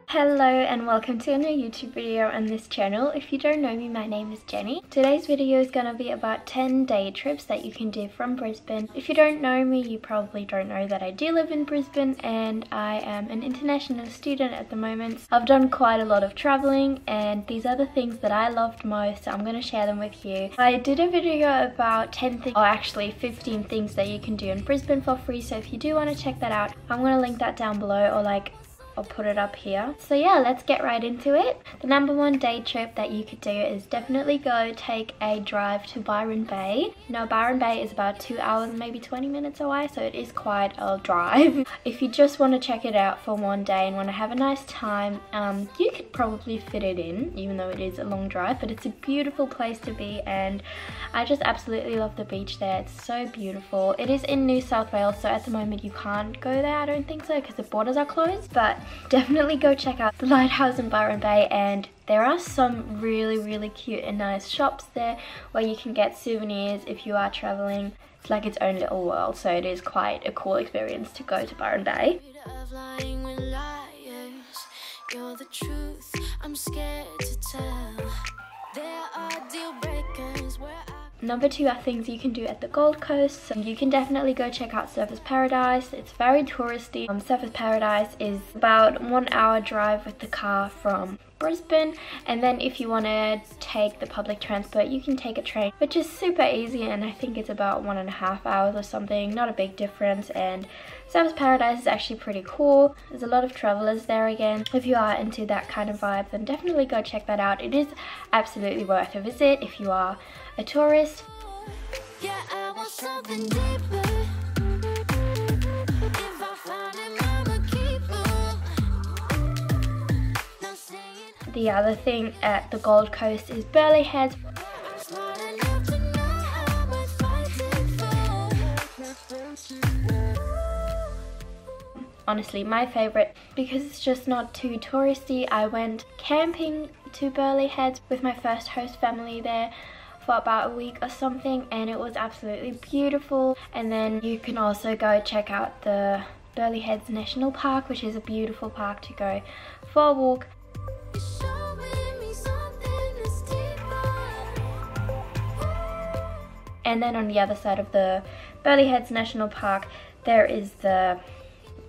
Hello and welcome to a new YouTube video on this channel. If you don't know me, my name is Jenny. Today's video is going to be about 10 day trips that you can do from Brisbane. If you don't know me, you probably don't know that I do live in Brisbane and I am an international student at the moment. I've done quite a lot of traveling and these are the things that I loved most, so I'm going to share them with you. I did a video about 10 things, or actually 15 things that you can do in Brisbane for free, so if you do want to check that out, I'm going to link that down below, or I'll put it up here. So yeah, let's get right into it. The number one day trip that you could do is definitely go take a drive to Byron Bay. Now Byron Bay is about 2 hours, maybe 20 minutes away, so it is quite a drive. If you just want to check it out for one day and want to have a nice time, you could probably fit it in, even though it is a long drive, but it's a beautiful place to be and I just absolutely love the beach there. It's so beautiful. It is in New South Wales, so at the moment you can't go there, I don't think so, because the borders are closed, but definitely go check out the lighthouse in Byron Bay, and there are some really cute and nice shops there where you can get souvenirs if you are traveling. It's like its own little world, so it is quite a cool experience to go to Byron Bay. You're the truth, I'm scared to tell. There are deal breakers where Number two are things you can do at the Gold Coast. So you can definitely go check out Surfers Paradise. It's very touristy. Surfers Paradise is about 1 hour drive with the car from Brisbane, and then if you want to take the public transport you can take a train, which is super easy, and I think it's about 1.5 hours or something, not a big difference. And Surfers Paradise is actually pretty cool. There's a lot of travelers there again. If you are into that kind of vibe, then definitely go check that out. It is absolutely worth a visit if you are a tourist. Yeah, I want something deeper. If I find it, I'ma keep it. The other thing at the Gold Coast is Burleigh Heads. Honestly, my favorite, because it's just not too touristy. I went camping to Burleigh Heads with my first host family there for about a week or something, and it was absolutely beautiful. And then you can also go check out the Burleigh Heads National Park, which is a beautiful park to go for a walk. And then on the other side of the Burleigh Heads National Park there is the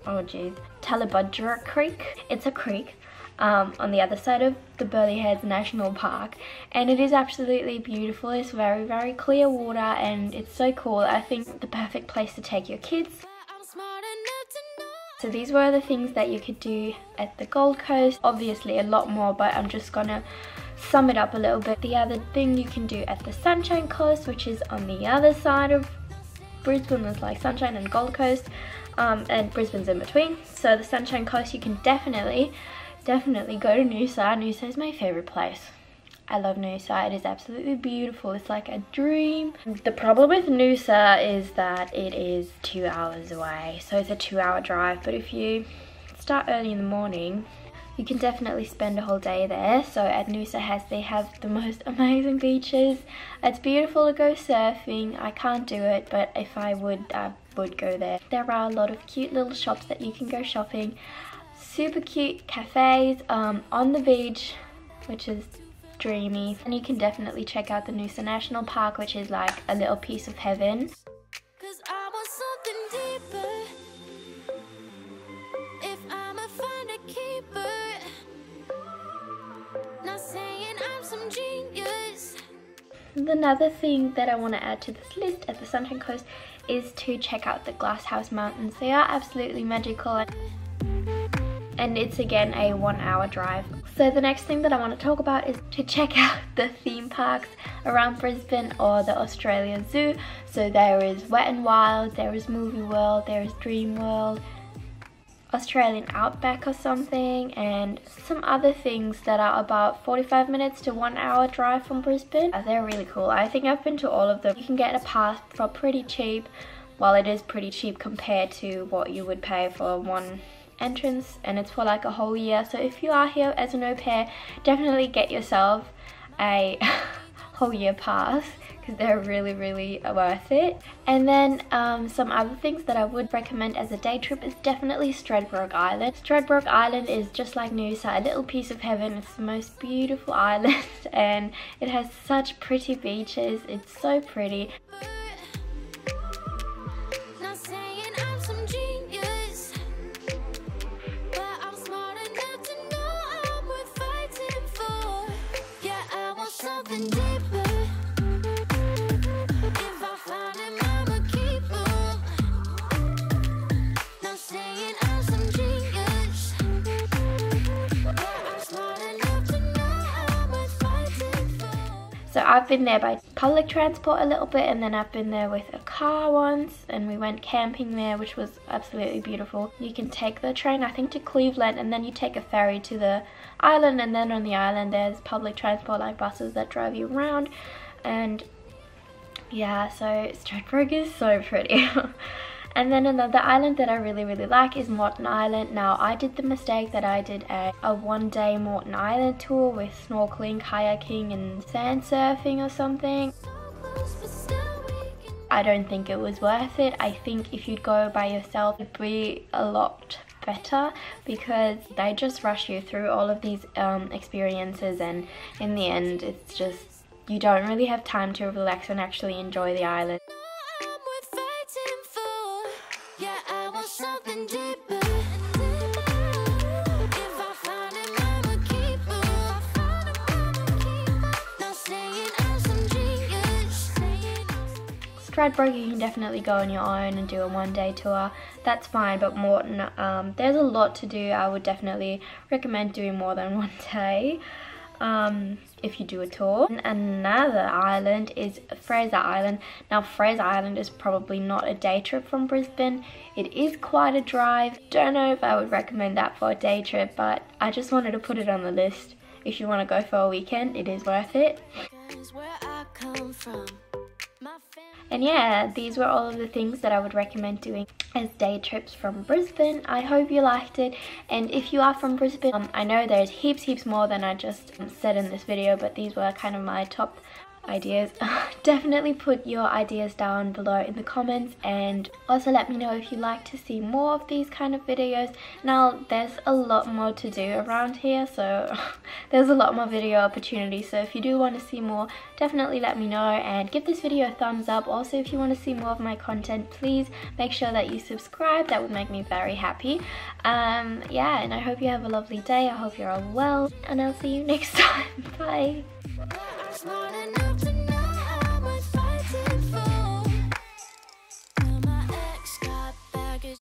Talibudgera Creek. It's a creek on the other side of the Burleigh Heads National Park, and it is absolutely beautiful. It's very clear water and it's so cool. I think the perfect place to take your kids. So these were the things that you could do at the Gold Coast. Obviously a lot more, but I'm just gonna sum it up a little bit. The other thing you can do at the Sunshine Coast, which is on the other side of Brisbane, there's like Sunshine and Gold Coast, and Brisbane's in between. So the Sunshine Coast, you can definitely go to Noosa. Noosa is my favorite place. I love Noosa. It is absolutely beautiful. It's like a dream. The problem with Noosa is that it is 2 hours away, so it's a 2 hour drive, but if you start early in the morning you can definitely spend a whole day there. So at Noosa Heads they have the most amazing beaches. It's beautiful to go surfing. I can't do it, but if I would go there. There are a lot of cute little shops that you can go shopping. Super cute cafes on the beach, which is dreamy. And you can definitely check out the Noosa National Park, which is like a little piece of heaven. Another thing that I want to add to this list at the Sunshine Coast is to check out the Glasshouse Mountains. They are absolutely magical, and it's again a 1 hour drive. So the next thing that I want to talk about is to check out the theme parks around Brisbane or the Australian Zoo. So there is Wet n Wild, there is Movie World, there is Dream World, Australian Outback or something, and some other things that are about 45 minutes to 1 hour drive from Brisbane. They're really cool. I think I've been to all of them. You can get a pass for pretty cheap. Well, it is pretty cheap compared to what you would pay for one entrance, and it's for like a whole year. So if you are here as an au pair, definitely get yourself a whole year pass, because they're really worth it. And then some other things that I would recommend as a day trip is definitely Stradbroke Island. Stradbroke Island is just like Noosa, a little piece of heaven. It's the most beautiful island and it has such pretty beaches. It's so pretty. So I've been there by public transport a little bit, and then I've been there with a car once, and we went camping there, which was absolutely beautiful. You can take the train, I think, to Cleveland, and then you take a ferry to the island, and then on the island there's public transport like buses that drive you around. And yeah, so Stradbroke is so pretty. And then another island that I really like is Moreton Island. Now I did the mistake that I did a one-day Moreton Island tour with snorkeling, kayaking and sand surfing or something. I don't think it was worth it. I think if you'd go by yourself it'd be a lot better, because they just rush you through all of these experiences, and in the end it's just, you don't really have time to relax and actually enjoy the island. Stradbroke you can definitely go on your own and do a one-day tour, that's fine, but Moreton, there's a lot to do. I would definitely recommend doing more than one day if you do a tour. Another island is Fraser Island. Now Fraser Island is probably not a day trip from Brisbane. It is quite a drive. Don't know if I would recommend that for a day trip, but I just wanted to put it on the list. If you want to go for a weekend, it is worth it. And yeah, these were all of the things that I would recommend doing as day trips from Brisbane. I hope you liked it, and if you are from Brisbane, I know there's heaps more than I just said in this video, but these were kind of my top ideas. Definitely put your ideas down below in the comments, and also let me know if you'd like to see more of these kind of videos. Now there's a lot more to do around here, so there's a lot more video opportunities, so if you do want to see more, definitely let me know, and give this video a thumbs up. Also, if you want to see more of my content, please make sure that you subscribe. That would make me very happy. Yeah, and I hope you have a lovely day. I hope you're all well, and I'll see you next time. Bye.